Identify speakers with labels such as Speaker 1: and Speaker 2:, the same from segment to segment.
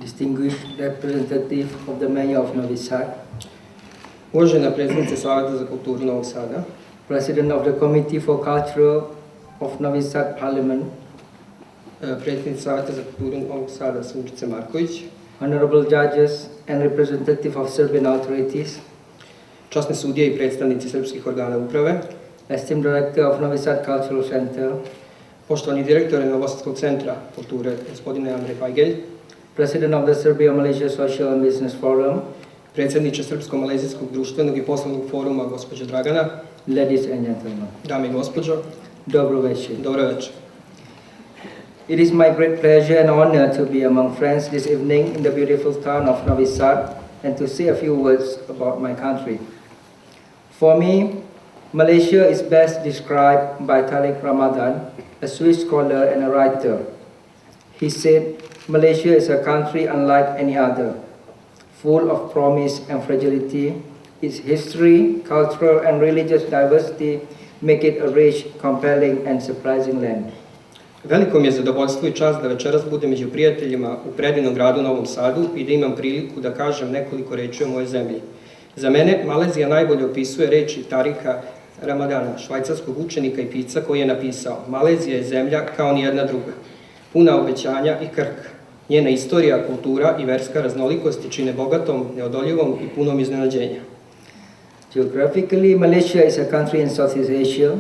Speaker 1: distinguished representative of the Mayor of Novi Sad,
Speaker 2: uvažena predsjednica Savjeta za kulturu Novog Sada,
Speaker 1: President of the Committee for Culture of Novi Sad Parliament,
Speaker 2: predsjednica Savjeta za kulturu Novog Sada Sunčica Marković,
Speaker 1: honorable judges and representative of Serbian authorities,
Speaker 2: časne sudije i predstavnici srpskih organa uprave,
Speaker 1: esteemed director of Novi Sad Cultural Center,
Speaker 2: poštovani direktore Novosadskog centra kulture, gospodine Andrej Pajgelj,
Speaker 1: President of the Serbia-Malaysia Social and Business Forum,
Speaker 2: predsjedniče Srpsko-malezijskog društvenog i poslovnog foruma, gospođo Dragana,
Speaker 1: ladies and gentlemen,
Speaker 2: dame i gospođo,
Speaker 1: dobro večer.
Speaker 2: dobro večer.
Speaker 1: It is my great pleasure and honor to be among friends this evening in the beautiful town of Novi Sad and to say a few words about my country. For me, Malaysia is best described by Tariq Ramadan, a Swiss scholar and a writer. He said, Malaysia is a country unlike any other, full of promise and fragility. Its history, cultural and religious diversity make it a rich, compelling and surprising land.
Speaker 2: Veliko mi je zadovoljstvo i čast da večeras budem među prijateljima u predivnom gradu Novom Sadu i da imam priliku da kažem nekoliko reči o mojoj zemlji. Za mene Malezija najbolje opisuje reči Tarika Ramadana, švajcarskog učenika i pisca koji je napisao: Malezija je zemlja kao nijedna druga, puna obećanja i krhka. Njena istorija, kultura i verska raznolikost je čine bogatom, neodoljivom i punom iznenađenja.
Speaker 1: Geographically, Malaysia is a country in Southeast Asia,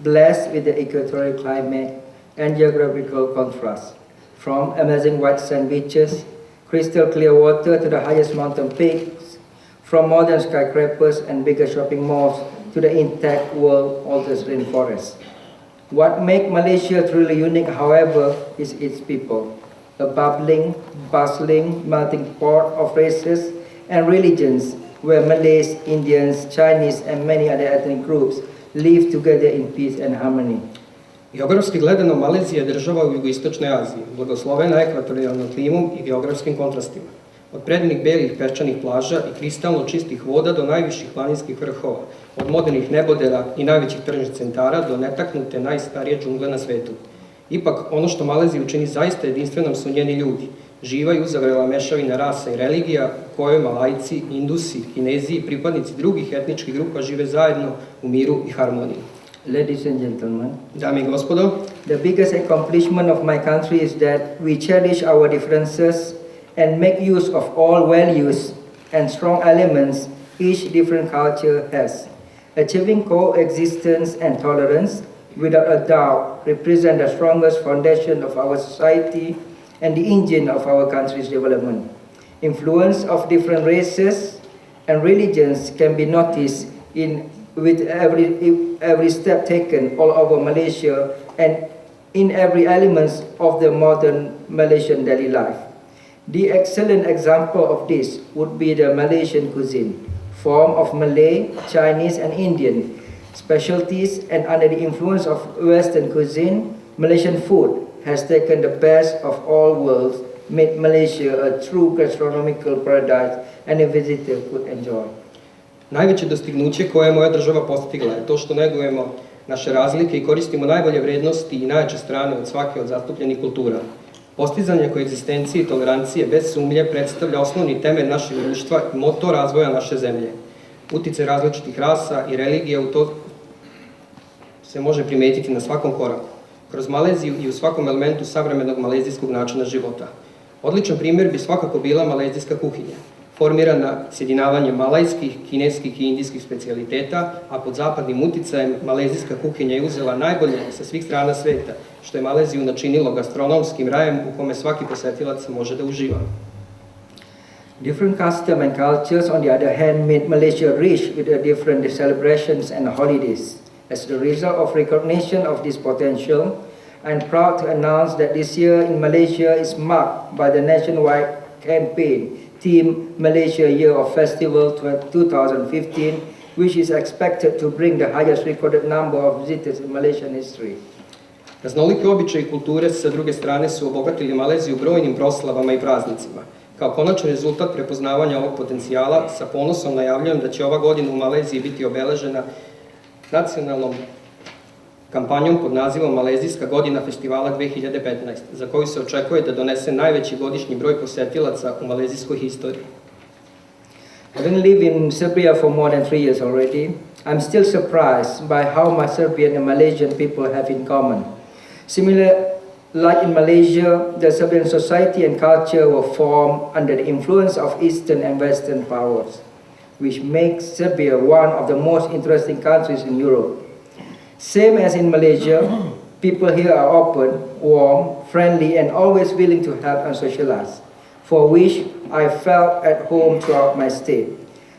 Speaker 1: blessed with the equatorial climate and geographical contrast. From amazing white sand beaches, crystal clear water to the highest mountain peaks, from modern skyscrapers and bigger shopping malls to the intact world-altered rainforests. What makes Malaysia truly unique, however, is its people, a bubbling, bustling, melting pot of races and religions where Malays, Indians, Chinese and many other ethnic groups live together in peace and harmony.
Speaker 2: Geografski gledano, Malezija je država u jugoistočnoj Aziji, blagoslovena ekvatorijalnom klimom i geografskim kontrastima. Od predivnih belih peščanih plaža i kristalno čistih voda do najviših planinskih vrhova, od modernih nebodera i najvećih tržnih centara do netaknute najstarije džungle na svetu. Ipak, ono što Maleziju čini zaista jedinstvenom su njeni ljudi, živa i uzavrela mešavina rasa i religija u kojoj Malajci, Indusi, Kinezi i pripadnici drugih etničkih grupa žive zajedno u miru i harmoniji.
Speaker 1: Ladies and gentlemen,
Speaker 2: dame i gospodo,
Speaker 1: the biggest accomplishment of my country is that we cherish our differences and make use of all values and strong elements each different culture has. Achieving coexistence and tolerance, without a doubt, represent the strongest foundation of our society and the engine of our country's development. Influence of different races and religions can be noticed with every step taken all over Malaysia and in every element of the modern Malaysian daily life. The excellent example of this would be the Malaysian cuisine, formed of Malay, Chinese and Indian specialties, and under the influence of Western cuisine, Malaysian food has taken the best of all worlds, made Malaysia a true gastronomical paradise and a visitor could enjoy.
Speaker 2: Najveće dostignuće koje je moja država postigla je to što negujemo naše razlike i koristimo najbolje vrednosti i najjače strane od svake od zastupljenih kultura. Postizanje koegzistencije i tolerancije bez sumnje predstavlja osnovni temelj našeg društva i motor razvoja naše zemlje. Uticaj različitih rasa i religija u to se može primetiti na svakom koraku, kroz Maleziju i u svakom elementu savremenog malezijskog načina života. Odličan primjer bi svakako bila malezijska kuhinja, formirana sjedinavanjem malajskih, kineskih i indijskih specijaliteta, a pod zapadnim uticajem malezijska kuhinja je uzela najbolje sa svih strana sveta, što je Maleziju načinilo gastronomskim rajem u kome svaki posetilac može da uživa.
Speaker 1: Different customs and cultures, on the other hand, made Malaysia rich with the different celebrations and holidays. As a result of recognition of this potential, I am proud to announce that this year in Malaysia is marked by the nationwide campaign Team Malaysia Year of Festival 2015, which is expected to bring the highest recorded number of visitors in Malaysian history.
Speaker 2: Raznolike običaje i kulture sa druge strane su obogatili Maleziju brojnim proslavama i praznicima. Kao konačni rezultat prepoznavanja ovog potencijala, sa ponosom najavljujem da će ova godina u Maleziji biti obeležena nacionalnom kampanjom pod nazivom Malezijska godina festivala 2015, za koju se očekuje da donese najveći godišnji broj posetilaca u malezijskoj historiji.
Speaker 1: Having lived in Serbia for more than 3 years already, I'm still surprised by how much Serbian and Malaysian people have in common. Similar, like in Malaysia, the Serbian society and culture were formed under the influence of Eastern and Western powers, which makes Serbia one of the most interesting countries in Europe. Same as in Malaysia, people here are open, warm, friendly, and always willing to help and socialize, for which I felt at home throughout my stay.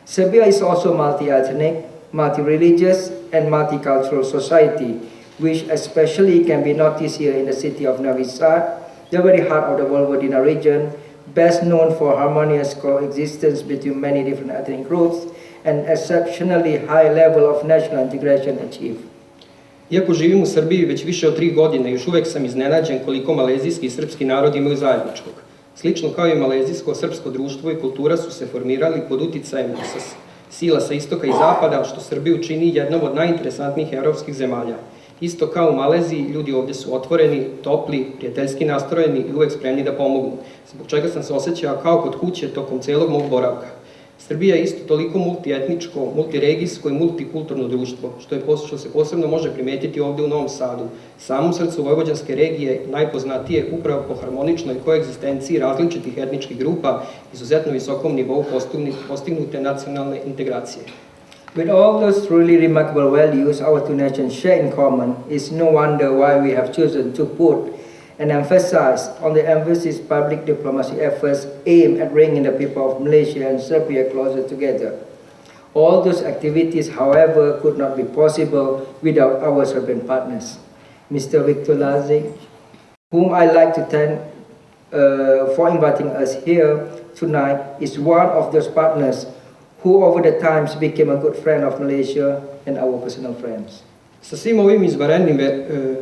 Speaker 1: Serbia is also multi-ethnic, multi-religious, and multicultural society, which especially can be noticed here in the city of Novi Sad, the very heart of the Vojvodina region, best known for harmonious coexistence between many different ethnic groups and exceptionally high level of national integration achieved.
Speaker 2: Iako živim u Srbiji već više od 3 godine, još uvek sam iznenađen koliko malezijski i srpski narod imaju zajedničkog. Slično kao i malezijsko-srpsko društvo i kultura su se formirali pod uticajem sila sa istoka i zapada, što Srbiju čini jednom od najinteresantnijih evropskih zemalja. Isto kao u Maleziji, ljudi ovdje su otvoreni, topli, prijateljski nastrojeni i uvek spremni da pomognu, zbog čega sam se osjećao kao kod kuće tokom celog mog boravka. Srbija je isto toliko multietničko, multiregijsko i multikulturno društvo, što se posebno može primetiti ovdje u Novom Sadu, samom srcu vojvođanske regije, najpoznatije upravo po harmoničnoj koegzistenciji različitih etničkih grupa, izuzetno visokom nivou postignute nacionalne integracije.
Speaker 1: With all those truly remarkable values our two nations share in common, it's no wonder why we have chosen to put and emphasize on the emphasis public diplomacy efforts aimed at bringing the people of Malaysia and Serbia closer together. All those activities, however, could not be possible without our Serbian partners. Mr. Viktor Lazić, whom I like to thank for inviting us here tonight, is one of those partners who over the times became a good friend of Malaysia and our personal friends.
Speaker 2: Sa svim ovim izvanrednim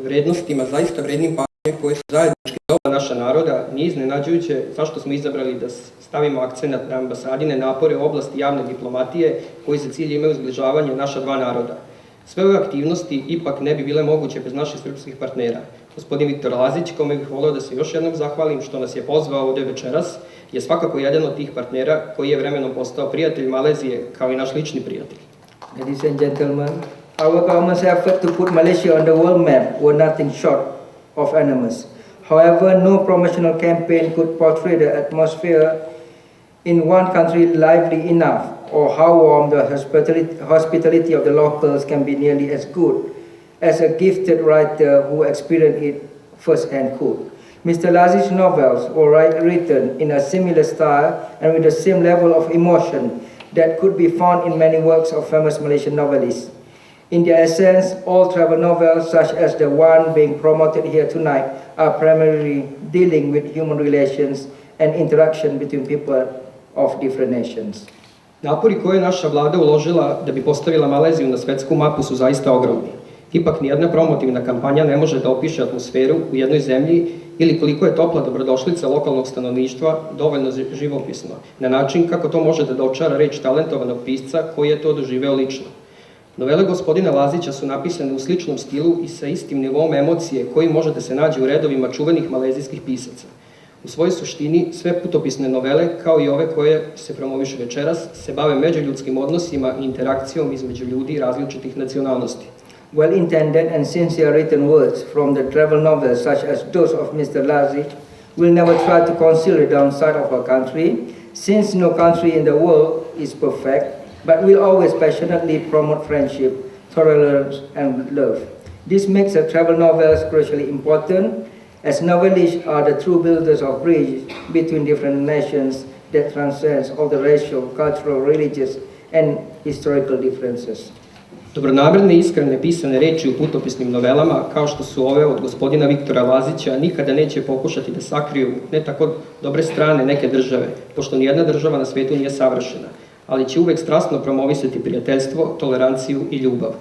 Speaker 2: vrednostima, zaista vrednim pažnje koje su zajedničke za oba naša naroda, nije iznenađujuće zašto smo izabrali da stavimo akcenat na ambasadine napore u oblasti javne diplomatije koji za cilj imaju zbližavanje naša dva naroda. Sve ove aktivnosti ipak ne bi bile moguće bez naših srpskih partnera. Gospodin Viktor Lazić, kome bih volio da se još jednom zahvalim što nas je pozvao ovdje večeras, je svakako jedan od tih partnera koji je vremenom postao prijatelj Malezije kao i naš lični prijatelj.
Speaker 1: Ladies and gentlemen, our government's effort to put Malaysia on the world map were nothing short of enormous. However, no promotional campaign could portray the atmosphere in one country lively enough, or how warm the hospitality of the locals can be nearly as good as a gifted writer who experienced it firsthand could. Mr. Lazić's novels were written in a similar style and with the same level of emotion that could be found in many works of famous Malaysian novelists. In their essence, all travel novels, such as the one being promoted here tonight, are primarily dealing with human relations and interaction between people of different nations.
Speaker 2: Napori koje je naša vlada uložila da bi postavila Maleziju na svetsku mapu su zaista ogromni. Ipak nijedna promotivna kampanja ne može da opiše atmosferu u jednoj zemlji ili koliko je topla dobrodošlica lokalnog stanovništva dovoljno živopisno, na način kako to može da dočara reč talentovanog pisca koji je to doživeo lično. Novele gospodina Lazića su napisane u sličnom stilu i sa istim nivom emocije koji može da se nađe u redovima čuvenih malezijskih pisaca. U svojoj suštini, sve putopisne novele, kao i ove koje se promovišu večeras, se bave međuljudskim odnosima i interakcijom između ljudi različitih nacionalnosti.
Speaker 1: Well-intended and sincere written words from the travel novels, such as those of Mr. Lazić, will never try to conceal the downside of our country, since no country in the world is perfect, but will always passionately promote friendship, tolerance, and love. This makes the travel novels crucially important, as novelists are the true builders of bridges between different nations that transcends all the racial, cultural, religious, and historical differences.
Speaker 2: Dobronamerne i iskrene pisane reči u putopisnim novelama, kao što su ove od gospodina Viktora Lazića, nikada neće pokušati da sakriju ne tako dobre strane neke države, pošto nijedna država na svetu nije savršena, ali će uvek strasno promovisati prijateljstvo, toleranciju i ljubav.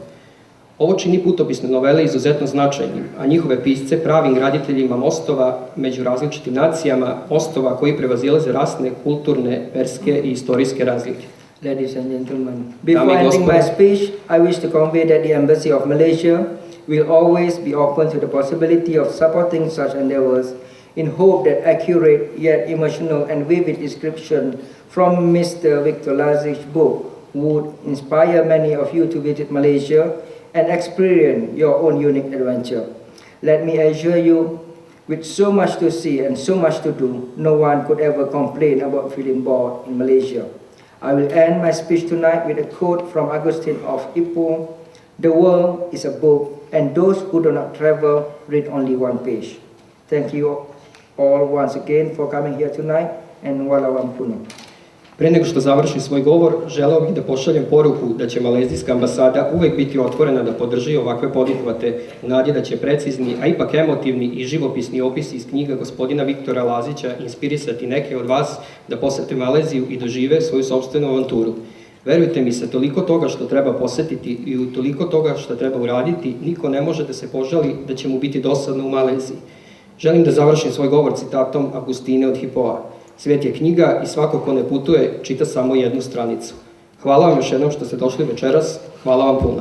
Speaker 2: Ovo čini putopisne novele izuzetno značajnim, a njihove pisce pravim graditeljima mostova među različitim nacijama, mostova koji prevazilaze rasne, kulturne, verske i istorijske razlike.
Speaker 1: Ladies and gentlemen, before ending my speech, I wish to convey that the Embassy of Malaysia, will always be open to the possibility of supporting such endeavors in hope that accurate yet emotional and vivid description from Mr. Victor Lazi's book would inspire many of you to visit Malaysia and experience your own unique adventure. Let me assure you, with so much to see and so much to do, no one could ever complain about feeling bored in Malaysia. I will end my speech tonight with a quote from Augustine of Hippo: "The world is a book, and those who do not travel read only one page." Thank you all once again for coming here tonight, and walau puno.
Speaker 2: Pre nego što završim svoj govor, želeo bih da pošaljem poruku da će malezijska ambasada uvek biti otvorena da podrži ovakve poduhvate u nadi da će precizni, a ipak emotivni i živopisni opisi iz knjiga gospodina Viktora Lazića inspirisati neke od vas da posete Maleziju i dožive svoju sopstvenu avanturu. Verujte mi, sa toliko toga što treba posetiti i u toliko toga što treba uraditi, niko ne može da se požali da će mu biti dosadno u Maleziji. Želim da završim svoj govor citatom Augustine od Hipoa: "Svet je knjiga i svako ko ne putuje čita samo jednu stranicu." Hvala vam još jednom što ste došli večeras, hvala vam puno.